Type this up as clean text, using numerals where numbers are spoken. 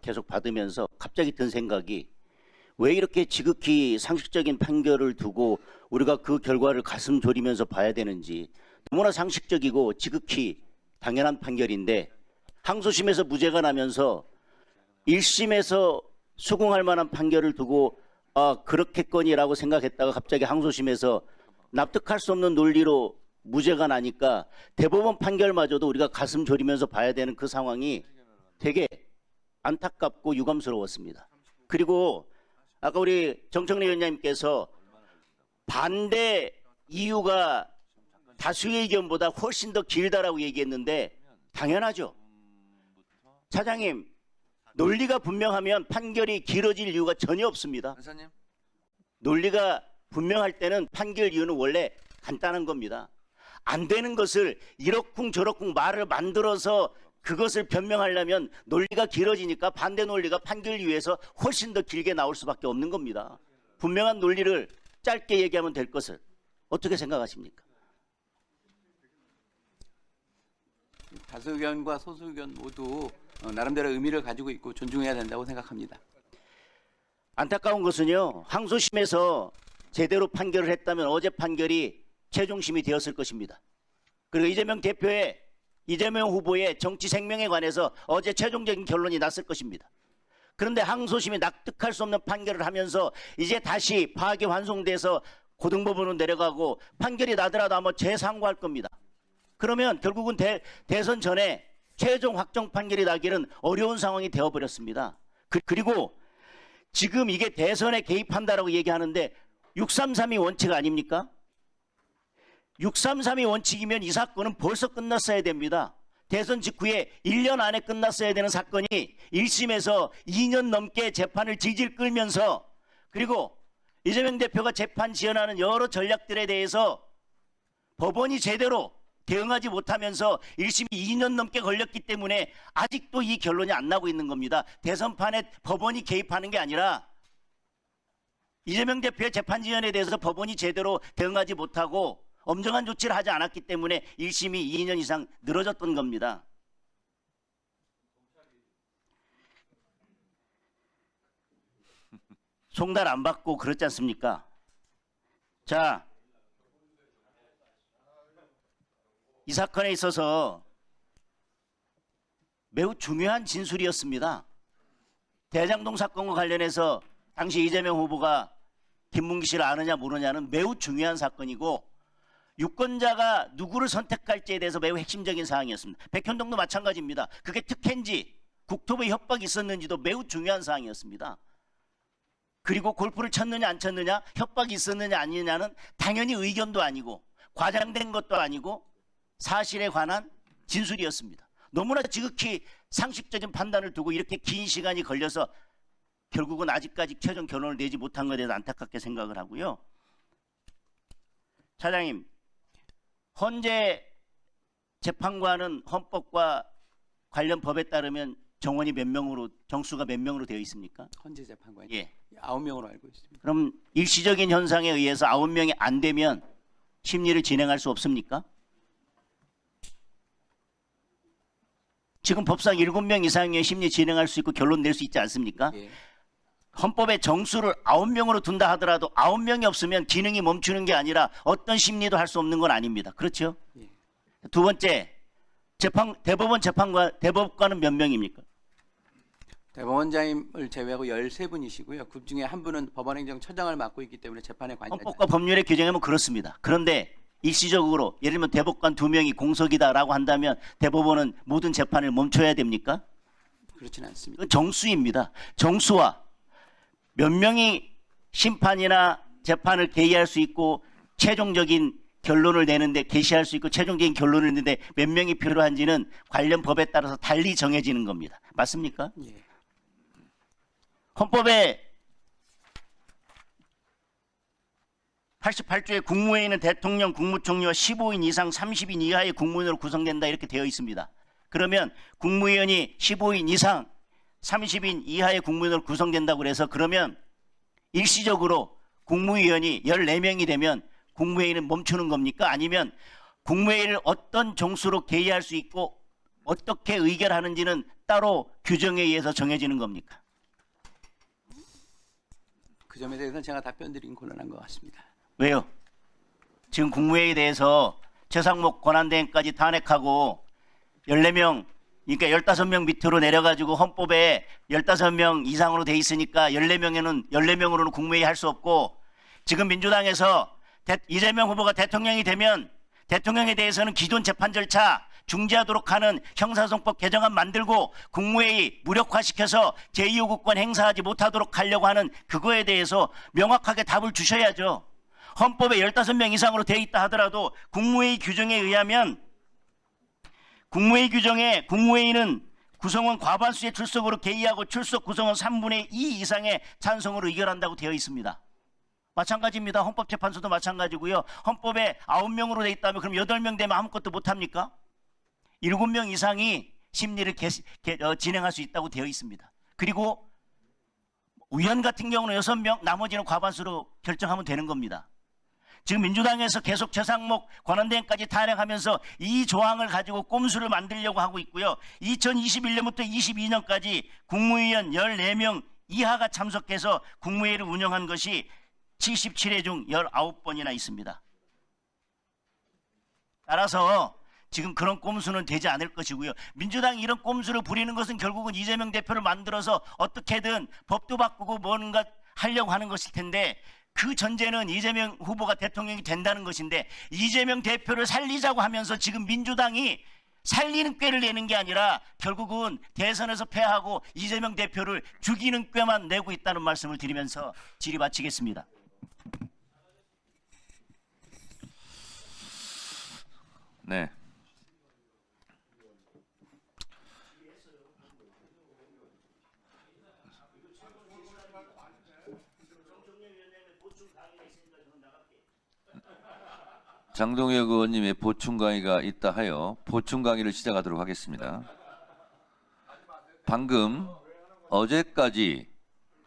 계속 받으면서 갑자기 든 생각이, 왜 이렇게 지극히 상식적인 판결을 두고 우리가 그 결과를 가슴 졸이면서 봐야 되는지. 너무나 상식적이고 지극히 당연한 판결인데 항소심에서 무죄가 나면서 1심에서 수긍할 만한 판결을 두고 그렇겠거니라고 생각했다가 갑자기 항소심에서 납득할 수 없는 논리로 무죄가 나니까 대법원 판결마저도 우리가 가슴 졸이면서 봐야 되는 그 상황이 되게 안타깝고 유감스러웠습니다. 그리고 아까 우리 정청래 위원장님께서 반대 이유가 다수의 의견보다 훨씬 더 길다라고 얘기했는데 당연하죠. 차장님, 논리가 분명하면 판결이 길어질 이유가 전혀 없습니다. 변호사님. 논리가 분명할 때는 판결 이유는 원래 간단한 겁니다. 안 되는 것을 이러쿵저러쿵 말을 만들어서 그것을 변명하려면 논리가 길어지니까 반대 논리가 판결 이유에서 훨씬 더 길게 나올 수밖에 없는 겁니다. 분명한 논리를 짧게 얘기하면 될 것을 어떻게 생각하십니까? 다수 의견과 소수 의견 모두 나름대로 의미를 가지고 있고 존중해야 된다고 생각합니다. 안타까운 것은요, 항소심에서 제대로 판결을 했다면 어제 판결이 최종심이 되었을 것입니다. 그리고 이재명 후보의 정치 생명에 관해서 어제 최종적인 결론이 났을 것입니다. 그런데 항소심이 납득할 수 없는 판결을 하면서 이제 다시 파기환송돼서 고등법원으로 내려가고 판결이 나더라도 아마 재상고할 겁니다. 그러면 결국은 대선 전에 최종 확정 판결이 나기는 어려운 상황이 되어버렸습니다. 그리고 지금 이게 대선에 개입한다라고 얘기하는데 633이 원칙 아닙니까? 633이 원칙이면 이 사건은 벌써 끝났어야 됩니다. 대선 직후에 1년 안에 끝났어야 되는 사건이 1심에서 2년 넘게 재판을 질질 끌면서, 그리고 이재명 대표가 재판 지연하는 여러 전략들에 대해서 법원이 제대로 대응하지 못하면서 1심이 2년 넘게 걸렸기 때문에 아직도 이 결론이 안 나고 있는 겁니다. 대선판에 법원이 개입하는 게 아니라 이재명 대표의 재판 지연에 대해서 법원이 제대로 대응하지 못하고 엄정한 조치를 하지 않았기 때문에 1심이 2년 이상 늘어졌던 겁니다. 송달 안 받고 그렇지 않습니까? 자, 이 사건에 있어서 매우 중요한 진술이었습니다. 대장동 사건과 관련해서 당시 이재명 후보가 김문기 씨를 아느냐 모르냐는 매우 중요한 사건이고, 유권자가 누구를 선택할지에 대해서 매우 핵심적인 사항이었습니다. 백현동도 마찬가지입니다. 그게 특혜인지 국토부의 협박이 있었는지도 매우 중요한 사항이었습니다. 그리고 골프를 쳤느냐 안 쳤느냐, 협박이 있었느냐 아니냐는 당연히 의견도 아니고 과장된 것도 아니고 사실에 관한 진술이었습니다. 너무나 지극히 상식적인 판단을 두고 이렇게 긴 시간이 걸려서 결국은 아직까지 최종 결론을 내지 못한 것에 대해서 안타깝게 생각을 하고요. 차장님, 헌재 재판관은 헌법과 관련 법에 따르면 정원이 몇 명으로, 정수가 몇 명으로 되어 있습니까? 헌재 재판관이 예. 9명으로 알고 있습니다. 그럼 일시적인 현상에 의해서 9명이 안 되면 심리를 진행할 수 없습니까? 지금 법상 7명 이상의 심리 진행할 수 있고 결론 낼 수 있지 않습니까? 예. 헌법에 정수를 9명으로 둔다 하더라도 9명이 없으면 기능이 멈추는 게 아니라 어떤 심리도 할 수 없는 건 아닙니다. 그렇죠? 예. 두 번째, 대법관은 몇 명입니까? 대법원장님을 제외하고 13분이시고요. 그 중에 한 분은 법원행정처장을 맡고 있기 때문에 재판에 관여하지 헌법과 법률에 규정하면 그렇습니다. 그런데 일시적으로 예를 들면 대법관 2명이 공석이다라고 한다면 대법원은 모든 재판을 멈춰야 됩니까? 그렇지는 않습니다. 그건 정수입니다. 정수와 몇 명이 심판이나 재판을 개의할 수 있고 최종적인 결론을 내는데 개시할 수 있고 최종적인 결론을 내는데 몇 명이 필요한지는 관련 법에 따라서 달리 정해지는 겁니다. 맞습니까? 예. 헌법에 88조에 국무회의는 대통령, 국무총리와 15인 이상 30인 이하의 국무위원으로 구성된다 이렇게 되어 있습니다. 그러면 국무위원이 15인 이상 30인 이하의 국무위원으로 구성된다고 그래서 그러면 일시적으로 국무위원이 14명이 되면 국무회의는 멈추는 겁니까? 아니면 국무회의를 어떤 정수로 개의할 수 있고 어떻게 의결하는지는 따로 규정에 의해서 정해지는 겁니까? 그 점에 대해서는 제가 답변 드리긴 곤란한 것 같습니다. 왜요? 지금 국무회의에 대해서 최상목 권한대행까지 탄핵하고 14명, 그러니까 15명 밑으로 내려가지고 헌법에 15명 이상으로 돼 있으니까 14명으로는 국무회의 할 수 없고, 지금 민주당에서 이재명 후보가 대통령이 되면 대통령에 대해서는 기존 재판 절차 중지하도록 하는 형사소송법 개정안 만들고 국무회의 무력화시켜서 제2요구권 행사하지 못하도록 하려고 하는 그거에 대해서 명확하게 답을 주셔야죠. 헌법에 15명 이상으로 되어 있다 하더라도 국무회의 규정에 의하면 국무회의 규정에 국무회의는 구성원 과반수의 출석으로 개의하고 출석 구성원 3분의 2 이상의 찬성으로 의결한다고 되어 있습니다. 마찬가지입니다. 헌법재판소도 마찬가지고요. 헌법에 9명으로 되어 있다면 그럼 8명 되면 아무것도 못합니까? 7명 이상이 심리를 진행할 수 있다고 되어 있습니다. 그리고 위원 같은 경우는 6명, 나머지는 과반수로 결정하면 되는 겁니다. 지금 민주당에서 계속 최상목 권한대행까지 탄핵하면서 이 조항을 가지고 꼼수를 만들려고 하고 있고요. 2021년부터 22년까지 국무위원 14명 이하가 참석해서 국무회의를 운영한 것이 77회 중 19번이나 있습니다. 따라서 지금 그런 꼼수는 되지 않을 것이고요. 민주당이 이런 꼼수를 부리는 것은 결국은 이재명 대표를 만들어서 어떻게든 법도 바꾸고 뭔가 하려고 하는 것일 텐데, 그 전제는 이재명 후보가 대통령이 된다는 것인데, 이재명 대표를 살리자고 하면서 지금 민주당이 살리는 꾀를 내는 게 아니라 결국은 대선에서 패하고 이재명 대표를 죽이는 꾀만 내고 있다는 말씀을 드리면서 질의 마치겠습니다. 네. 장동혁 의원님의 보충 강의가 있다 하여 보충 강의를 시작하도록 하겠습니다. 방금 어제까지